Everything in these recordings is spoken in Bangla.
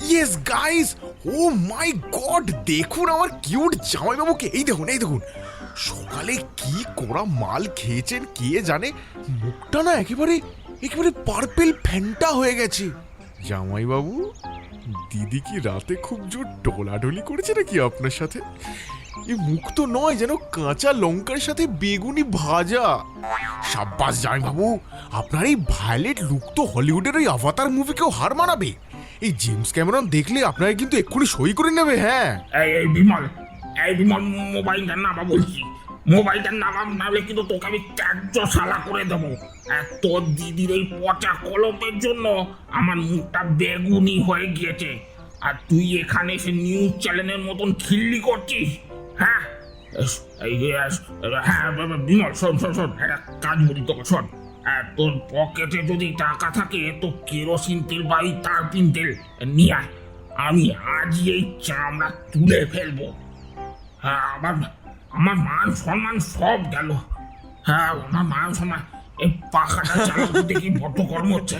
ইয়েস গাইস, ও মাই গড, দেখুন আমার কিউট জামাইবাবুকে। এই দেখুন, এই দেখুন, সকালে কি কড়া মাল খেয়েছেন কে জানে, মুখটা না একেবারে একেবারে পার্পেল ফ্যান্টা হয়ে গেছে। জামাইবাবু, দিদি কি রাতে খুব জোর ডলাডলি করেছে নাকি আপনার সাথে? এই মুখ তো নয়, যেন কাঁচা লঙ্কার সাথে বেগুনি ভাজা। সাব্বাস জামাইবাবু, আপনার এই ভায়োলেট লুক তো হলিউডের ওই অবতার মুভিকেও হার মানাবে। এই জেমস ক্যামেরন দেখলে আপনাকে কিন্তু এক্ষুনি সই করে নেবে। হ্যাঁ, এই বিমল, এই বিমল, মোবাইলটা নামা বলছি, মোবাইলটা নামা, নাহলে কিন্তু তোকে আমি ত্যায্য শালা করে দেবো। তোর দিদির এই পচা কলমের জন্য আমার মুখটা বেগুনি হয়ে গিয়েছে, আর তুই এখানে এসে নিউজ চ্যানেলের মতন খিল্লি করছিস। হ্যাঁ হ্যাঁ বিমল, শোন শোন শোন, একটা কাজ বলি তোকে, শোন। তোর পকেটে যদি টাকা থাকে তো কেরোসিন তেল বা এই তারপিন তেল নিয়ে আয়, আমি আজই এই চামড়া তুলে ফেলবো। হ্যাঁ, আমার আমার মান সম্মান সব গেল। হ্যাঁ, আমার মান সম্মান, এই পাখাটা চালাতে দেখি বড্ড কর্ম হচ্ছে।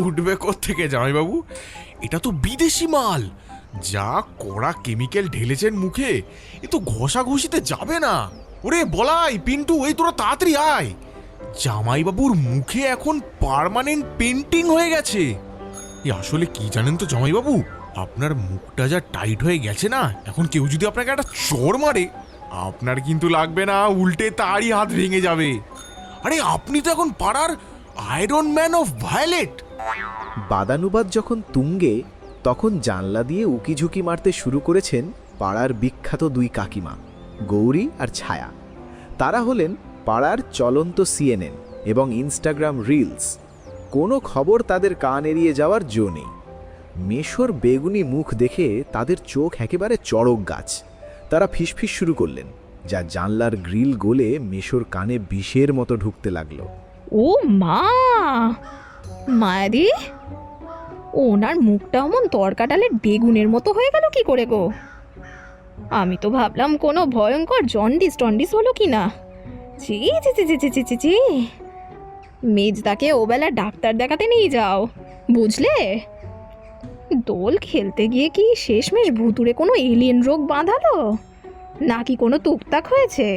উঠবে কোত্থেকে জামাইবাবু? এটা তো বিদেশি মাল, যা কড়া কেমিক্যাল ঢেলেছেন মুখে, এ তো ঘষাঘষিতে যাবে না। ওরে বলাই, পিন্টু, এই তোরা তাড়াতাড়ি আয়, জামাইবাবুর মুখে এখন পার্মানেন্ট পেন্টিং হয়ে গেছে। আসলে কি জানেন তো জামাইবাবু, আপনার মুখটা যা টাইট হয়ে গেছে না, এখন কেউ যদি আপনাকে একটা চড় মারে, আপনার কিন্তু লাগবে না, উল্টে তারই হাত ভেঙে যাবে। আরে আপনি তো এখন পাড়ার আয়রন ম্যান অফ ভায়োলেট। বাদানুবাদ যখন তুঙ্গে, তখন জানলা দিয়ে উকিঝুঁকি মারতে শুরু করেছেন পাড়ার বিখ্যাত দুই কাকিমা, গৌরী আর ছায়া। তারা হলেন পাড়ার চলন্ত সিএনএন এবং ইনস্টাগ্রাম রিলস। কোনো খবর তাদের কান এড়িয়ে যাওয়ার জো নেই। মেশোর বেগুনি মুখ দেখে তাদের চোখ একেবারে চড়ক গাছ। তারা ফিসফিস শুরু করলেন, যা জানলার গ্রিল গলে মেশোর কানে বিষের মতো ঢুকতে লাগলো। ও মা, মায়াদি, ওনার মুখটা অমন তরকা ডালের বেগুনের মতো হয়ে গেল কি করে গো? আমি তো ভাবলাম কোনো ভয়ঙ্কর জন্ডিস টন্ডিস হলো কি না। ছি ছি ছি ছি ছি ছি ছি ছি, মেজদাকে ওবেলা ডাক্তার দেখাতে নিয়ে যাও, বুঝলে? দোল খেলতে গিয়ে কি শেষমেশ ভুতুড়ে কোনো এলিয়েন রোগ বাঁধালো, নাকি কোনো তুকতাক হয়েছে?